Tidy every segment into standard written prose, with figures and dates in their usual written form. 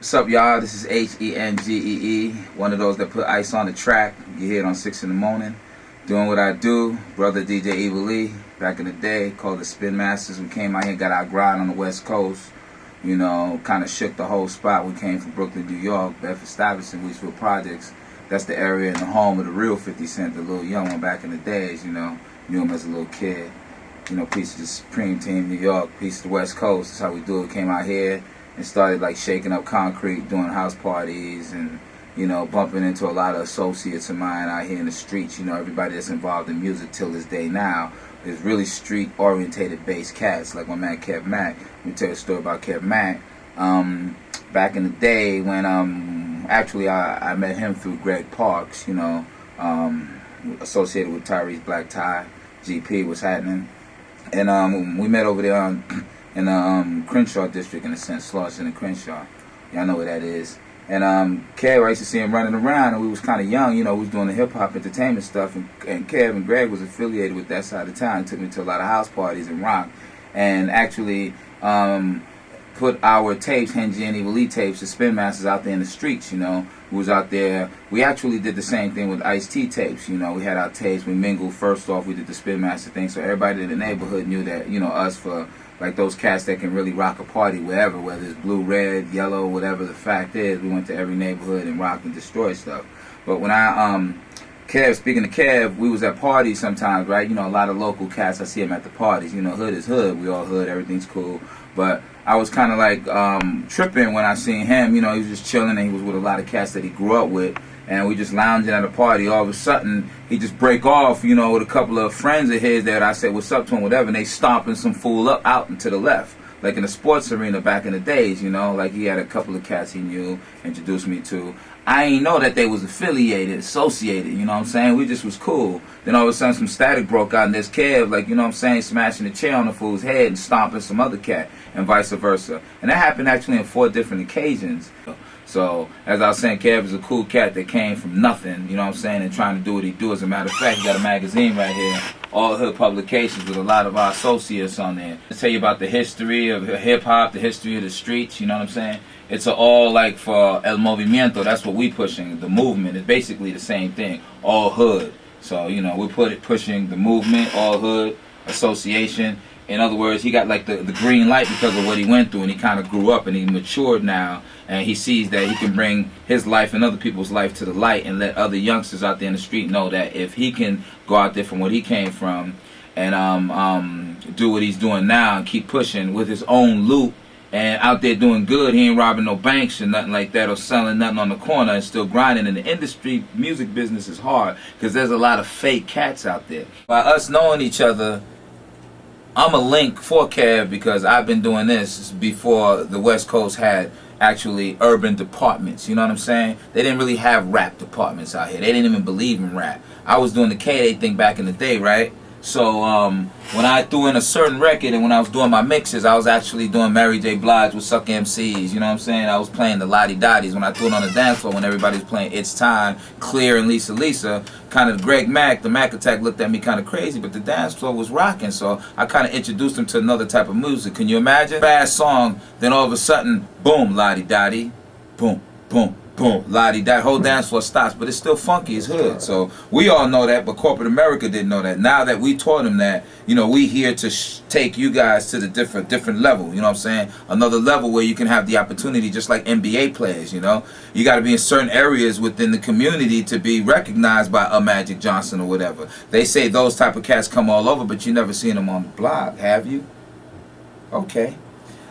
What's up, y'all? This is Hengee, one of those that put ice on the track. You hear it on 6 in the morning. Doing what I do. Brother DJ Evil Lee, back in the day, called the Spinmasters. We came out here, got our grind on the West Coast. You know, kind of shook the whole spot. We came from Brooklyn, New York, Bedford-Stuyvesant, Westfield Projects. That's the area and the home of the real 50 Cent, the little young one back in the days, you know. Knew him as a little kid. You know, piece of the Supreme Team, New York, piece of the West Coast. That's how we do it. Came out here and started like shaking up concrete, doing house parties, and you know, bumping into a lot of associates of mine out here in the streets. You know, everybody that's involved in music till this day now is really street orientated based cats, like my man Kev Mack. Let me tell you a story about Kev Mack. Back in the day when actually I met him through Greg Parks, you know, associated with Tyrese Black Tie, GP was happening, and we met over there in the Crenshaw district, in a sense, Slauson and Crenshaw. Y'all know where that is. And Kev, I used to see him running around, and we was kind of young, you know, we was doing the hip-hop entertainment stuff, and Kev and Greg was affiliated with that side of town. He took me to a lot of house parties and rock, and actually put our tapes, Hen Gee and Evil Lee tapes, the Spinmasters, out there in the streets, you know. We was out there. We actually did the same thing with Ice-T tapes, you know. We had our tapes, we mingled. First off, we did the Spinmaster thing, so everybody in the neighborhood knew that, you know, us for like those cats that can really rock a party wherever, whether it's blue, red, yellow, whatever the fact is. We went to every neighborhood and rocked and destroyed stuff. But when Kev, speaking of Kev, we was at parties sometimes, right? You know, a lot of local cats, I see them at the parties. You know, hood is hood. We all hood. Everything's cool. But I was kind of like tripping when I seen him. You know, he was just chilling, and he was with a lot of cats that he grew up with. And we just lounging at a party. All of a sudden, he just break off, you know, with a couple of friends of his that I said, what's up to him, whatever. And they stomping some fool up out and to the left. Like in the sports arena back in the days, you know. Like he had a couple of cats he knew, introduced me to. I ain't know that they was affiliated, associated, you know what I'm saying? We just was cool. Then all of a sudden some static broke out, and there's Kev, like, you know what I'm saying, smashing the chair on the fool's head and stomping some other cat, and vice versa. And that happened actually on 4 different occasions. So, as I was saying, Kev is a cool cat that came from nothing, you know what I'm saying, and trying to do what he do. As a matter of fact, he got a magazine right here, All Hood Publications, with a lot of our associates on there. To tell you about the history of hip-hop, the history of the streets, you know what I'm saying? It's all like for El Movimiento, that's what we pushing, the movement. It's basically the same thing, all hood. So, you know, we're pushing the movement, all hood, association. In other words, he got like the green light because of what he went through, and he kind of grew up and he matured now, and he sees that he can bring his life and other people's life to the light and let other youngsters out there in the street know that if he can go out there from what he came from and do what he's doing now and keep pushing with his own loot and out there doing good, he ain't robbing no banks or nothing like that or selling nothing on the corner and still grinding. In the industry, music business is hard because there's a lot of fake cats out there. By us knowing each other, I'm a link for Kev because I've been doing this before the West Coast had actually urban departments, you know what I'm saying? They didn't really have rap departments out here. They didn't even believe in rap. I was doing the KDAY thing back in the day, right? So when I threw in a certain record and when I was doing my mixes, I was actually doing Mary J. Blige with Suck MCs, you know what I'm saying? I was playing the Lottie Dotties. When I threw it on the dance floor, when everybody was playing It's Time, Clear, and Lisa Lisa, kind of Greg Mack, the Mac Attack looked at me kind of crazy, but the dance floor was rocking, so I kind of introduced them to another type of music. Can you imagine? Fast song, then all of a sudden, boom, Lottie Dottie, boom, boom. Boom, Lottie, that whole dance floor stops, but it's still funky as hood. So we all know that, but corporate America didn't know that. Now that we taught them that, you know, we here to take you guys to the different level. You know what I'm saying? Another level where you can have the opportunity, just like NBA players. You know, you got to be in certain areas within the community to be recognized by a Magic Johnson or whatever. They say those type of cats come all over, but you never seen them on the block, have you? Okay.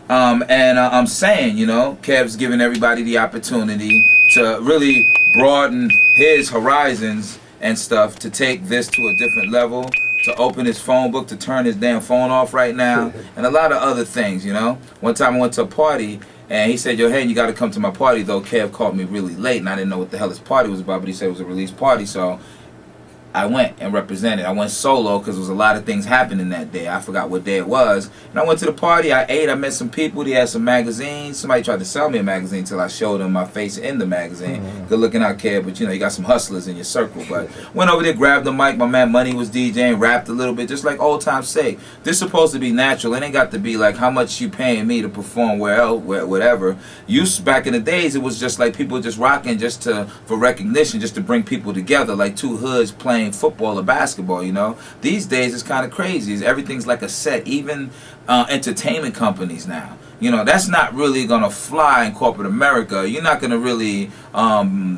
I'm saying, you know, Kev's giving everybody the opportunity to really broaden his horizons and stuff, to take this to a different level, to open his phone book, to turn his damn phone off right now, and a lot of other things, you know. One time I went to a party, and he said, yo, hey, you got to come to my party, though. Kev called me really late, and I didn't know what the hell his party was about, but he said it was a release party, so I went and represented. I went solo because there was a lot of things happening that day. I forgot what day it was. And I went to the party. I ate. I met some people. They had some magazines. Somebody tried to sell me a magazine until I showed them my face in the magazine. Good looking out, kid. But, you know, you got some hustlers in your circle. But went over there, grabbed the mic. My man Money was DJing, rapped a little bit, just like old time's sake. This is supposed to be natural. It ain't got to be like how much you paying me to perform whatever. Back in the days, it was just like people just rocking just for recognition, just to bring people together, like two hoods playing football or basketball, you know. These days it's kind of crazy. Everything's like a set. Even entertainment companies now, you know, that's not really gonna fly in corporate America. You're not gonna really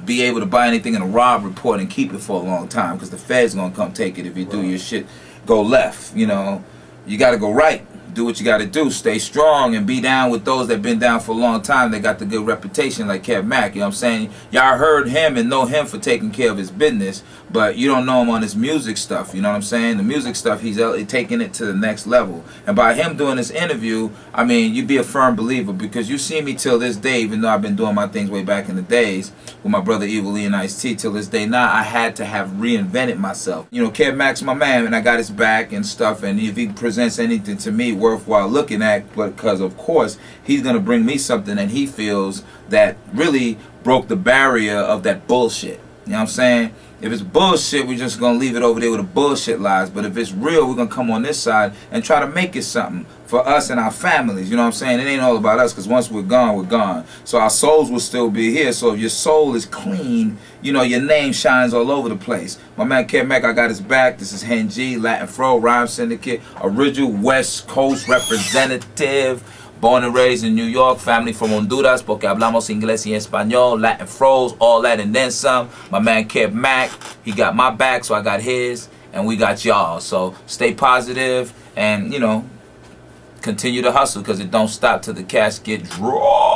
be able to buy anything in a Rob report and keep it for a long time, because the Fed's gonna come take it if you do your shit go left. You know, you gotta go right. Do what you got to do. Stay strong and be down with those that been down for a long time. They got the good reputation, like Kev Mack. You know what I'm saying? Y'all heard him and know him for taking care of his business, but you don't know him on his music stuff. You know what I'm saying? The music stuff, he's taking it to the next level. And by him doing this interview, I mean, you be a firm believer, because you see me till this day, even though I've been doing my things way back in the days with my brother Evil Lee and Ice-T, till this day now, I had to have reinvented myself. You know, Kev Mack's my man, and I got his back and stuff, and if he presents anything to me worthwhile looking at, because of course he's gonna bring me something that he feels that really broke the barrier of that bullshit. You know what I'm saying? If it's bullshit, we're just gonna leave it over there with the bullshit lies. But if it's real, we're gonna come on this side and try to make it something for us and our families. You know what I'm saying? It ain't all about us, because once we're gone, we're gone. So our souls will still be here. So if your soul is clean, you know, your name shines all over the place. My man Kev Mack, I got his back. This is Hen Gee, Latin Fro, Rhyme Syndicate, original West Coast representative. Born and raised in New York, family from Honduras, porque hablamos inglés y español, Latin Fros, all that and then some. My man Kev Mack, he got my back, so I got his, and we got y'all. So stay positive and, you know, continue to hustle, because it don't stop till the cash get drawn.